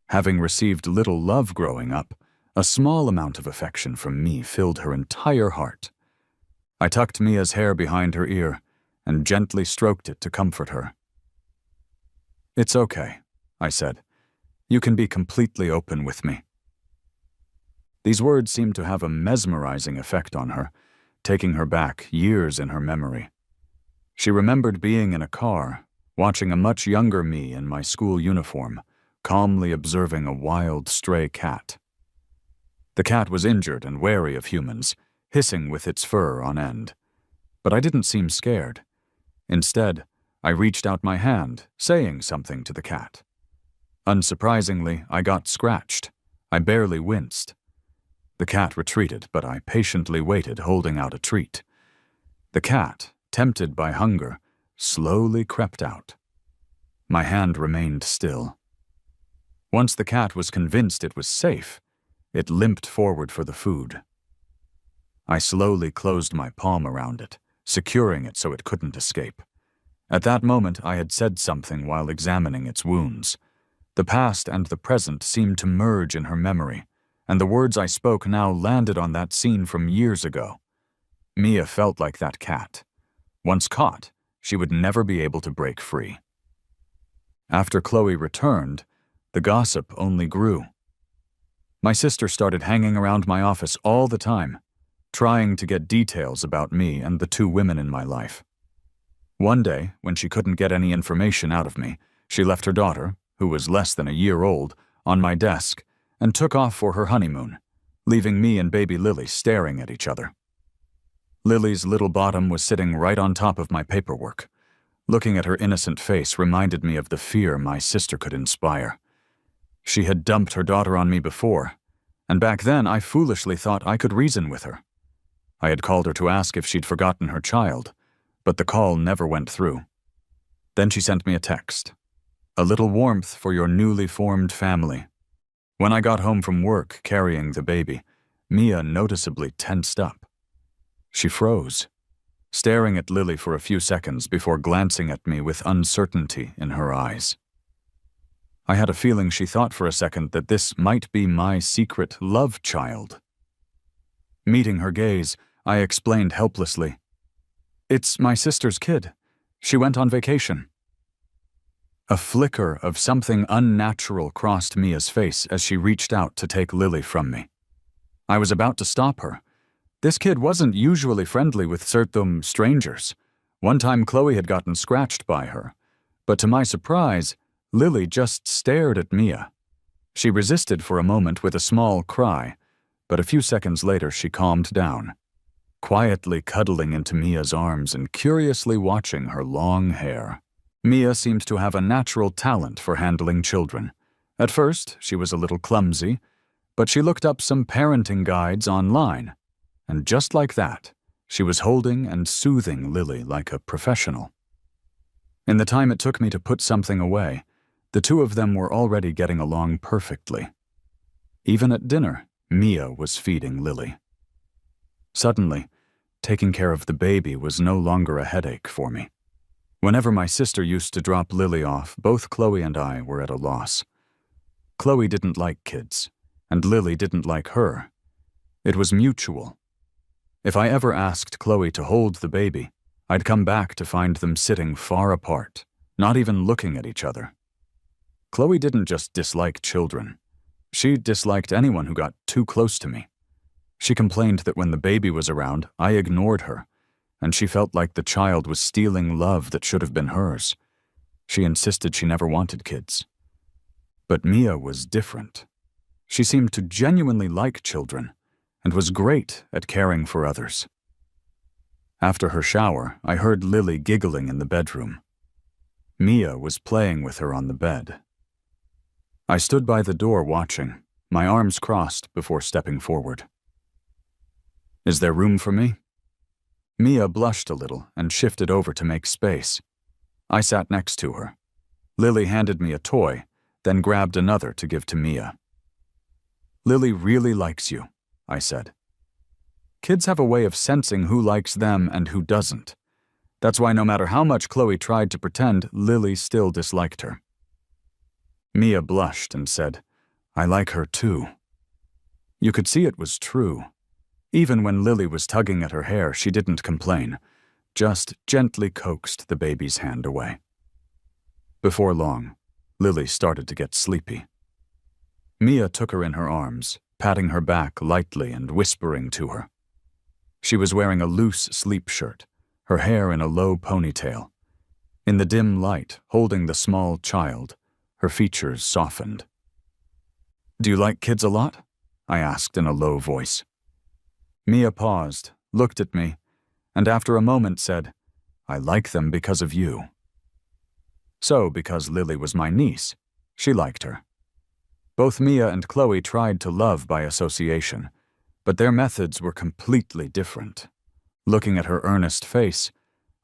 Having received little love growing up, a small amount of affection from me filled her entire heart. I tucked Mia's hair behind her ear and gently stroked it to comfort her. "It's okay," I said. "You can be completely open with me." These words seemed to have a mesmerizing effect on her, taking her back years in her memory. She remembered being in a car, watching a much younger me in my school uniform, calmly observing a wild stray cat. The cat was injured and wary of humans, hissing with its fur on end. But I didn't seem scared. Instead, I reached out my hand, saying something to the cat. Unsurprisingly, I got scratched. I barely winced. The cat retreated, but I patiently waited, holding out a treat. The cat, tempted by hunger, slowly crept out. My hand remained still. Once the cat was convinced it was safe, it limped forward for the food. I slowly closed my palm around it, securing it so it couldn't escape. At that moment, I had said something while examining its wounds. The past and the present seemed to merge in her memory, and the words I spoke now landed on that scene from years ago. Mia felt like that cat. Once caught, she would never be able to break free. After Chloe returned, the gossip only grew. My sister started hanging around my office all the time, trying to get details about me and the two women in my life. One day, when she couldn't get any information out of me, she left her daughter, who was less than a year old, on my desk and took off for her honeymoon, leaving me and baby Lily staring at each other. Lily's little bottom was sitting right on top of my paperwork. Looking at her innocent face reminded me of the fear my sister could inspire. She had dumped her daughter on me before, and back then I foolishly thought I could reason with her. I had called her to ask if she'd forgotten her child, but the call never went through. Then she sent me a text. "A little warmth for your newly formed family." When I got home from work carrying the baby, Mia noticeably tensed up. She froze, staring at Lily for a few seconds before glancing at me with uncertainty in her eyes. I had a feeling she thought for a second that this might be my secret love child. Meeting her gaze, I explained helplessly, "It's my sister's kid. She went on vacation." A flicker of something unnatural crossed Mia's face as she reached out to take Lily from me. I was about to stop her. This kid wasn't usually friendly with certain strangers. One time Chloe had gotten scratched by her, but to my surprise, Lily just stared at Mia. She resisted for a moment with a small cry, but a few seconds later she calmed down, quietly cuddling into Mia's arms and curiously watching her long hair. Mia seemed to have a natural talent for handling children. At first, she was a little clumsy, but she looked up some parenting guides online, and just like that, she was holding and soothing Lily like a professional. In the time it took me to put something away, the two of them were already getting along perfectly. Even at dinner, Mia was feeding Lily. Suddenly, taking care of the baby was no longer a headache for me. Whenever my sister used to drop Lily off, both Chloe and I were at a loss. Chloe didn't like kids, and Lily didn't like her. It was mutual. If I ever asked Chloe to hold the baby, I'd come back to find them sitting far apart, not even looking at each other. Chloe didn't just dislike children. She disliked anyone who got too close to me. She complained that when the baby was around, I ignored her, and she felt like the child was stealing love that should have been hers. She insisted she never wanted kids. But Mia was different. She seemed to genuinely like children and was great at caring for others. After her shower, I heard Lily giggling in the bedroom. Mia was playing with her on the bed. I stood by the door watching, my arms crossed before stepping forward. "Is there room for me?" Mia blushed a little and shifted over to make space. I sat next to her. Lily handed me a toy, then grabbed another to give to Mia. "Lily really likes you," I said. Kids have a way of sensing who likes them and who doesn't. That's why no matter how much Chloe tried to pretend, Lily still disliked her. Mia blushed and said, "I like her too." You could see it was true. Even when Lily was tugging at her hair, she didn't complain, just gently coaxed the baby's hand away. Before long, Lily started to get sleepy. Mia took her in her arms, patting her back lightly and whispering to her. She was wearing a loose sleep shirt, her hair in a low ponytail. In the dim light, holding the small child, her features softened. "Do you like kids a lot?" I asked in a low voice. Mia paused, looked at me, and after a moment said, "I like them because of you." So, because Lily was my niece, she liked her. Both Mia and Chloe tried to love by association, but their methods were completely different. Looking at her earnest face,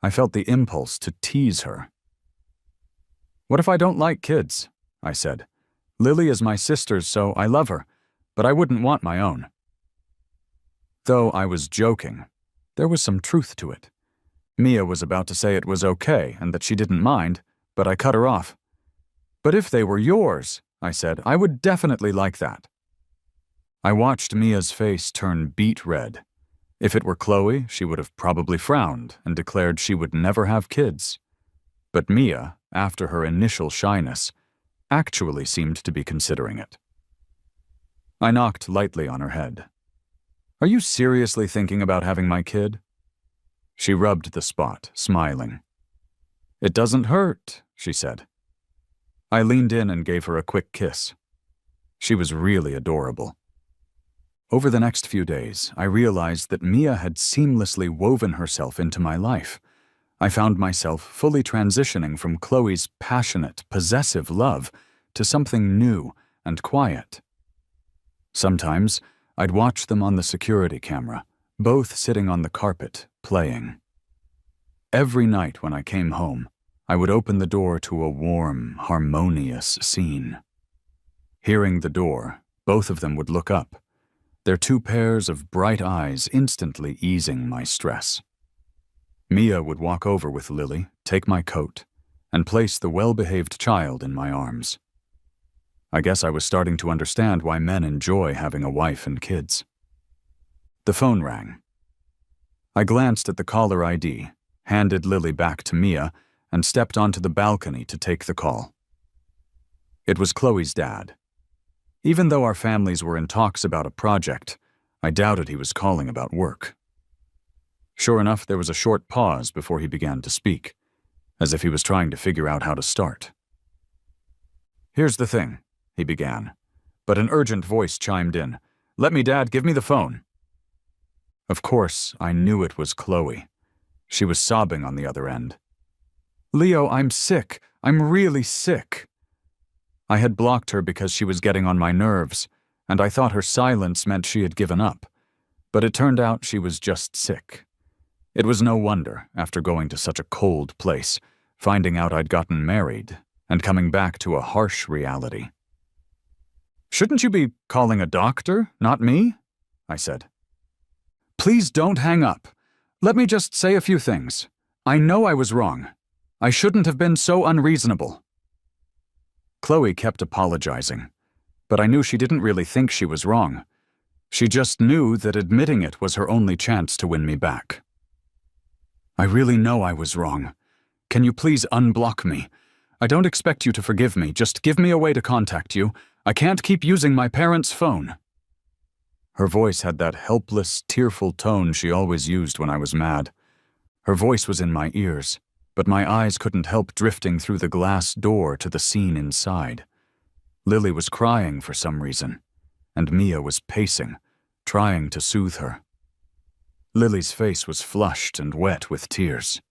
I felt the impulse to tease her. "What if I don't like kids?" I said. "Lily is my sister's, so I love her, but I wouldn't want my own." Though I was joking, there was some truth to it. Mia was about to say it was okay and that she didn't mind, but I cut her off. "But if they were yours," I said, "I would definitely like that." I watched Mia's face turn beet red. If it were Chloe, she would have probably frowned and declared she would never have kids. But Mia, after her initial shyness, actually seemed to be considering it. I knocked lightly on her head. "Are you seriously thinking about having my kid?" She rubbed the spot, smiling. "It doesn't hurt," she said. I leaned in and gave her a quick kiss. She was really adorable. Over the next few days, I realized that Mia had seamlessly woven herself into my life. I found myself fully transitioning from Chloe's passionate, possessive love to something new and quiet. Sometimes, I'd watch them on the security camera, both sitting on the carpet, playing. Every night when I came home, I would open the door to a warm, harmonious scene. Hearing the door, both of them would look up, their two pairs of bright eyes instantly easing my stress. Mia would walk over with Lily, take my coat, and place the well-behaved child in my arms. I guess I was starting to understand why men enjoy having a wife and kids. The phone rang. I glanced at the caller ID, handed Lily back to Mia, and stepped onto the balcony to take the call. It was Chloe's dad. Even though our families were in talks about a project, I doubted he was calling about work. Sure enough, there was a short pause before he began to speak, as if he was trying to figure out how to start. "Here's the thing," he began, but an urgent voice chimed in. "Let me, Dad, give me the phone." Of course, I knew it was Chloe. She was sobbing on the other end. "Leo, I'm sick. I'm really sick." I had blocked her because she was getting on my nerves, and I thought her silence meant she had given up. But it turned out she was just sick. It was no wonder, after going to such a cold place, finding out I'd gotten married, and coming back to a harsh reality. "Shouldn't you be calling a doctor, not me?" I said. "Please don't hang up. Let me just say a few things. I know I was wrong. I shouldn't have been so unreasonable." Chloe kept apologizing, but I knew she didn't really think she was wrong. She just knew that admitting it was her only chance to win me back. "I really know I was wrong. Can you please unblock me? I don't expect you to forgive me. Just give me a way to contact you. I can't keep using my parents' phone." Her voice had that helpless, tearful tone she always used when I was mad. Her voice was in my ears, but my eyes couldn't help drifting through the glass door to the scene inside. Lily was crying for some reason, and Mia was pacing, trying to soothe her. Lily's face was flushed and wet with tears.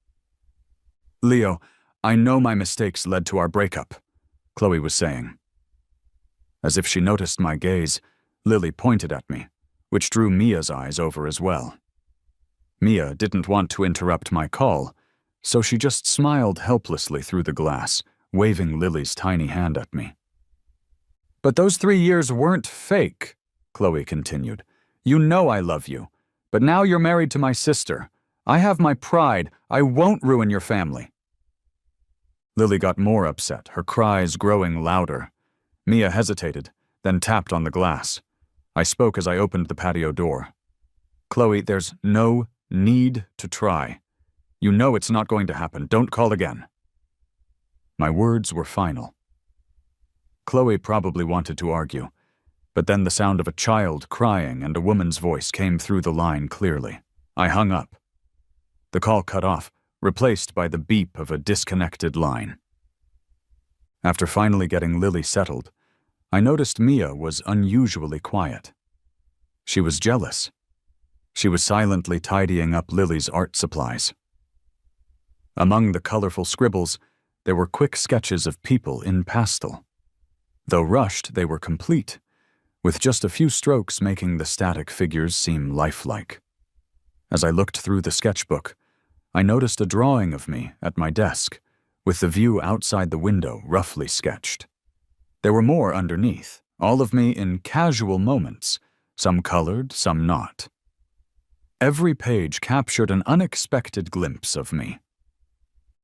"Leo, I know my mistakes led to our breakup," Chloe was saying. As if she noticed my gaze, Lily pointed at me, which drew Mia's eyes over as well. Mia didn't want to interrupt my call, so she just smiled helplessly through the glass, waving Lily's tiny hand at me. "But those 3 years weren't fake," Chloe continued. "You know I love you, but now you're married to my sister. I have my pride. I won't ruin your family." Lily got more upset, her cries growing louder. Mia hesitated, then tapped on the glass. I spoke as I opened the patio door. "Chloe, there's no need to try. You know it's not going to happen. Don't call again." My words were final. Chloe probably wanted to argue, but then the sound of a child crying and a woman's voice came through the line clearly. I hung up. The call cut off, replaced by the beep of a disconnected line. After finally getting Lily settled, I noticed Mia was unusually quiet. She was jealous. She was silently tidying up Lily's art supplies. Among the colorful scribbles, there were quick sketches of people in pastel. Though rushed, they were complete, with just a few strokes making the static figures seem lifelike. As I looked through the sketchbook, I noticed a drawing of me at my desk, with the view outside the window roughly sketched. There were more underneath, all of me in casual moments, some colored, some not. Every page captured an unexpected glimpse of me.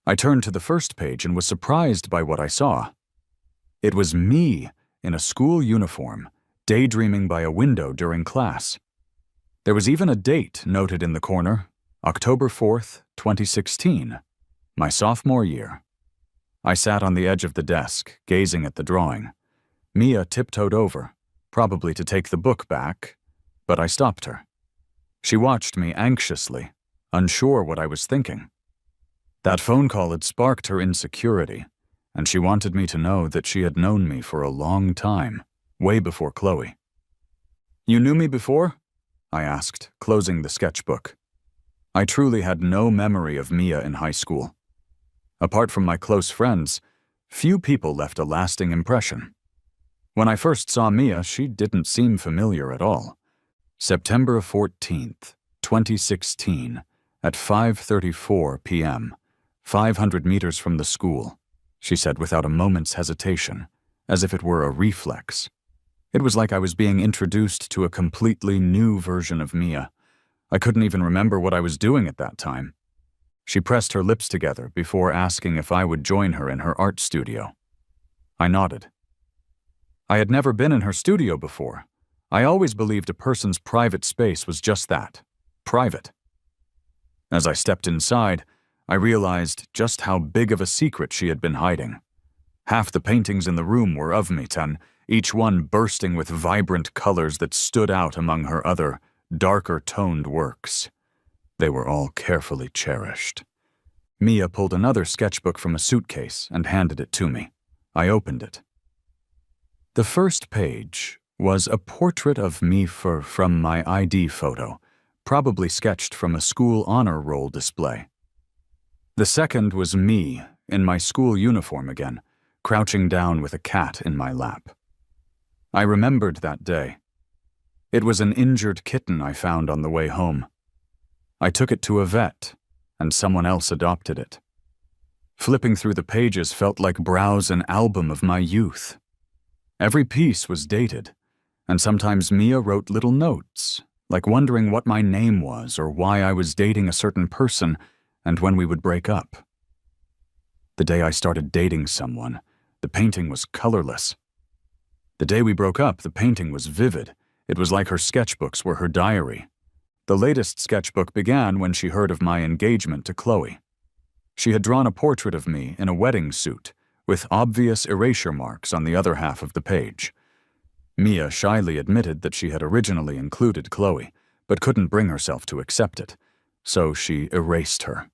I turned to the first page and was surprised by what I saw. It was me in a school uniform, daydreaming by a window during class. There was even a date noted in the corner, October 4th, 2016, my sophomore year. I sat on the edge of the desk, gazing at the drawing. Mia tiptoed over, probably to take the book back, but I stopped her. She watched me anxiously, unsure what I was thinking. That phone call had sparked her insecurity, and she wanted me to know that she had known me for a long time, way before Chloe. "You knew me before?" I asked, closing the sketchbook. I truly had no memory of Mia in high school. Apart from my close friends, few people left a lasting impression. When I first saw Mia, she didn't seem familiar at all. September 14th, 2016, at 5:34 p.m., 500 meters from the school, she said without a moment's hesitation, as if it were a reflex. It was like I was being introduced to a completely new version of Mia. I couldn't even remember what I was doing at that time. She pressed her lips together before asking if I would join her in her art studio. I nodded. I had never been in her studio before. I always believed a person's private space was just that, private. As I stepped inside, I realized just how big of a secret she had been hiding. Half the paintings in the room were of Mitan, each one bursting with vibrant colors that stood out among her other, darker-toned works. They were all carefully cherished. Mia pulled another sketchbook from a suitcase and handed it to me. I opened it. The first page was a portrait of me from my ID photo, probably sketched from a school honor roll display. The second was me, in my school uniform again, crouching down with a cat in my lap. I remembered that day. It was an injured kitten I found on the way home. I took it to a vet, and someone else adopted it. Flipping through the pages felt like browse an album of my youth. Every piece was dated, and sometimes Mia wrote little notes, like wondering what my name was or why I was dating a certain person and when we would break up. The day I started dating someone, the painting was colorless. The day we broke up, the painting was vivid. It was like her sketchbooks were her diary. The latest sketchbook began when she heard of my engagement to Chloe. She had drawn a portrait of me in a wedding suit, with obvious erasure marks on the other half of the page. Mia shyly admitted that she had originally included Chloe, but couldn't bring herself to accept it, so she erased her.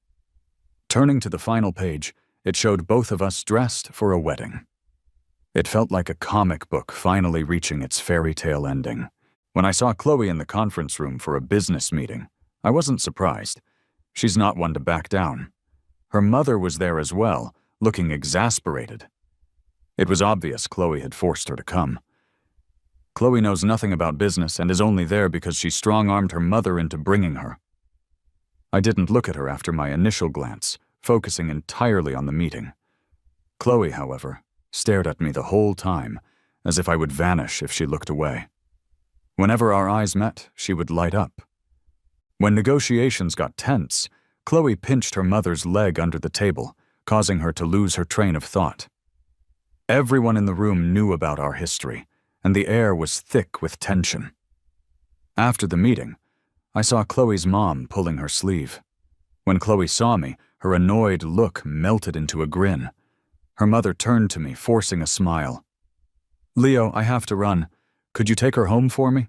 Turning to the final page, it showed both of us dressed for a wedding. It felt like a comic book finally reaching its fairy tale ending. When I saw Chloe in the conference room for a business meeting, I wasn't surprised. She's not one to back down. Her mother was there as well, looking exasperated. It was obvious Chloe had forced her to come. Chloe knows nothing about business and is only there because she strong-armed her mother into bringing her. I didn't look at her after my initial glance, focusing entirely on the meeting. Chloe, however, stared at me the whole time, as if I would vanish if she looked away. Whenever our eyes met, she would light up. When negotiations got tense, Chloe pinched her mother's leg under the table, causing her to lose her train of thought. Everyone in the room knew about our history, and the air was thick with tension. After the meeting, I saw Chloe's mom pulling her sleeve. When Chloe saw me, her annoyed look melted into a grin. Her mother turned to me, forcing a smile. "Leo, I have to run. Could you take her home for me?"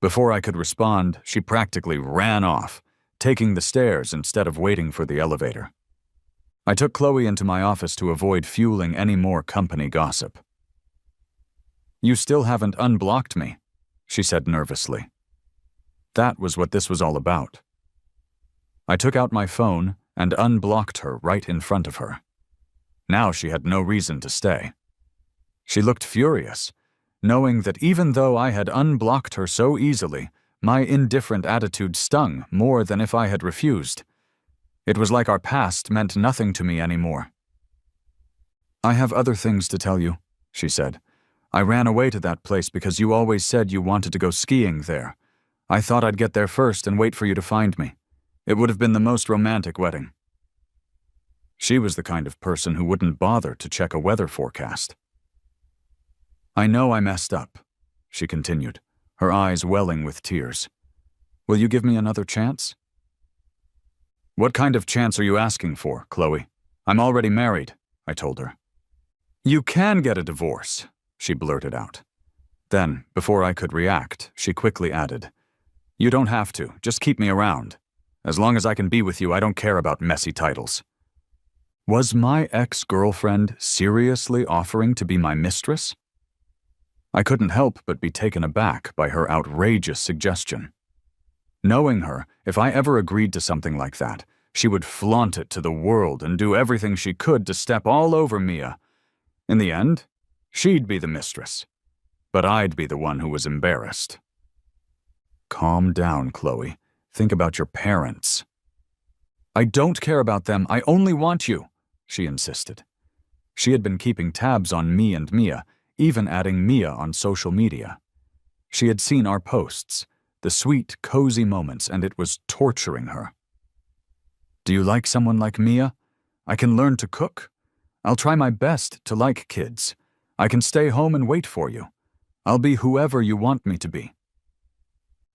Before I could respond, she practically ran off, taking the stairs instead of waiting for the elevator. I took Chloe into my office to avoid fueling any more company gossip. "You still haven't unblocked me," she said nervously. That was what this was all about. I took out my phone and unblocked her right in front of her. Now she had no reason to stay. She looked furious, knowing that even though I had unblocked her so easily, my indifferent attitude stung more than if I had refused. It was like our past meant nothing to me anymore. "I have other things to tell you," she said. "I ran away to that place because you always said you wanted to go skiing there. I thought I'd get there first and wait for you to find me. It would have been the most romantic wedding." She was the kind of person who wouldn't bother to check a weather forecast. "I know I messed up," she continued, her eyes welling with tears. "Will you give me another chance?" "What kind of chance are you asking for, Chloe? I'm already married," I told her. "You can get a divorce," she blurted out. Then, before I could react, she quickly added, "You don't have to, just keep me around. As long as I can be with you, I don't care about messy titles." Was my ex-girlfriend seriously offering to be my mistress? I couldn't help but be taken aback by her outrageous suggestion. Knowing her, if I ever agreed to something like that, she would flaunt it to the world and do everything she could to step all over Mia. In the end, she'd be the mistress, but I'd be the one who was embarrassed. "Calm down, Chloe. Think about your parents." "I don't care about them. I only want you," she insisted. She had been keeping tabs on me and Mia, even adding Mia on social media. She had seen our posts, the sweet, cozy moments, and it was torturing her. "Do you like someone like Mia? I can learn to cook. I'll try my best to like kids. I can stay home and wait for you. I'll be whoever you want me to be."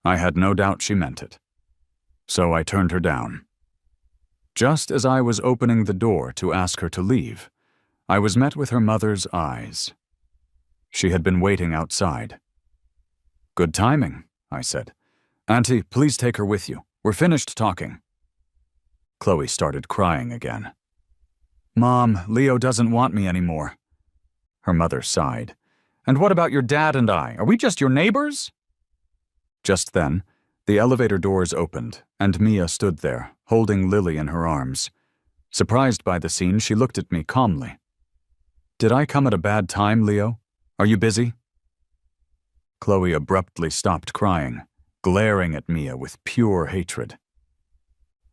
I had no doubt she meant it. So I turned her down. Just as I was opening the door to ask her to leave, I was met with her mother's eyes. She had been waiting outside. "Good timing," I said. "Auntie, please take her with you. We're finished talking." Chloe started crying again. "Mom, Leo doesn't want me anymore." Her mother sighed. "And what about your dad and I? Are we just your neighbors?" Just then, the elevator doors opened, and Mia stood there, holding Lily in her arms. Surprised by the scene, she looked at me calmly. "Did I come at a bad time, Leo? Are you busy?" Chloe abruptly stopped crying, glaring at Mia with pure hatred.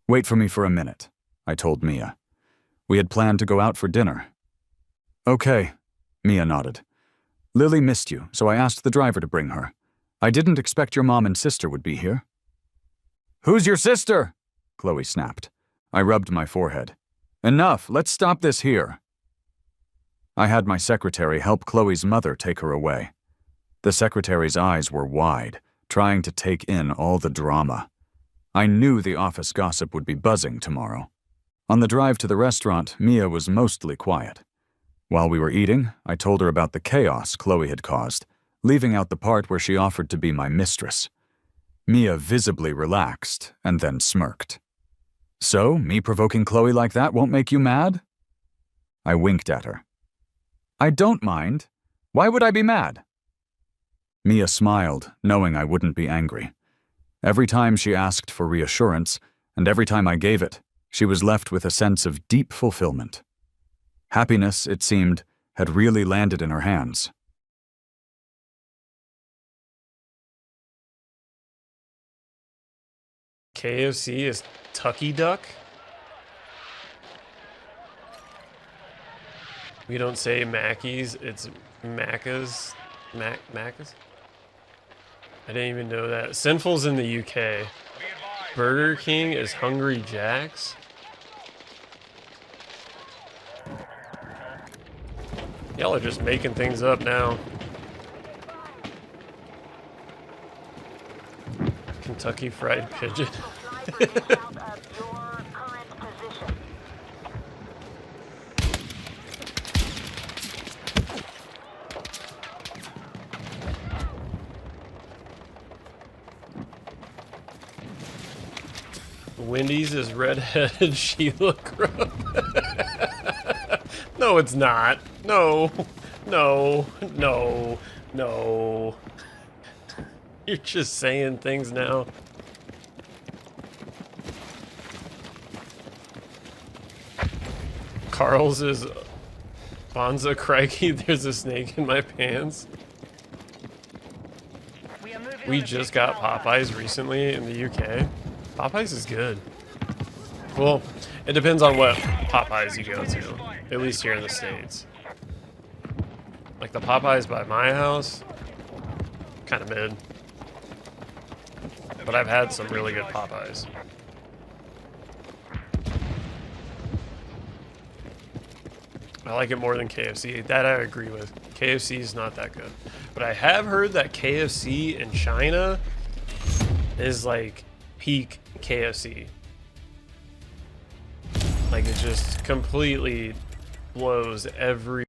"Wait for me for a minute," I told Mia. We had planned to go out for dinner. "Okay," Mia nodded. "Lily missed you, so I asked the driver to bring her. I didn't expect your mom and sister would be here." "Who's your sister?" Chloe snapped. I rubbed my forehead. "Enough, let's stop this here." I had my secretary help Chloe's mother take her away. The secretary's eyes were wide, trying to take in all the drama. I knew the office gossip would be buzzing tomorrow. On the drive to the restaurant, Mia was mostly quiet. While we were eating, I told her about the chaos Chloe had caused, leaving out the part where she offered to be my mistress. Mia visibly relaxed and then smirked. So, me provoking Chloe like that won't make you mad? I winked at her. I don't mind. Why would I be mad? Mia smiled, knowing I wouldn't be angry. Every time she asked for reassurance, and every time I gave it, she was left with a sense of deep fulfillment. Happiness, it seemed, had really landed in her hands. KFC is Tucky Duck? We don't say Mackey's, it's Macca's. Macca's? I didn't even know that. Sinful's in the UK. Burger King is Hungry Jack's? Y'all are just making things up now. Kentucky Fried Pigeon. Wendy's is redheaded Sheila Crumb. No, it's not. No. No. No. No. You're just saying things now. Carl's is Bonza Crikey, there's a snake in my pants. We just got Popeyes recently in the UK. Popeyes is good. Well, it depends on what Popeyes you go to, at least here in the States. Like the Popeyes by my house, kind of mid. But I've had some really good Popeyes. I like it more than KFC. That I agree with. KFC is not that good. But I have heard that KFC in China is like peak KFC. Like it just completely blows every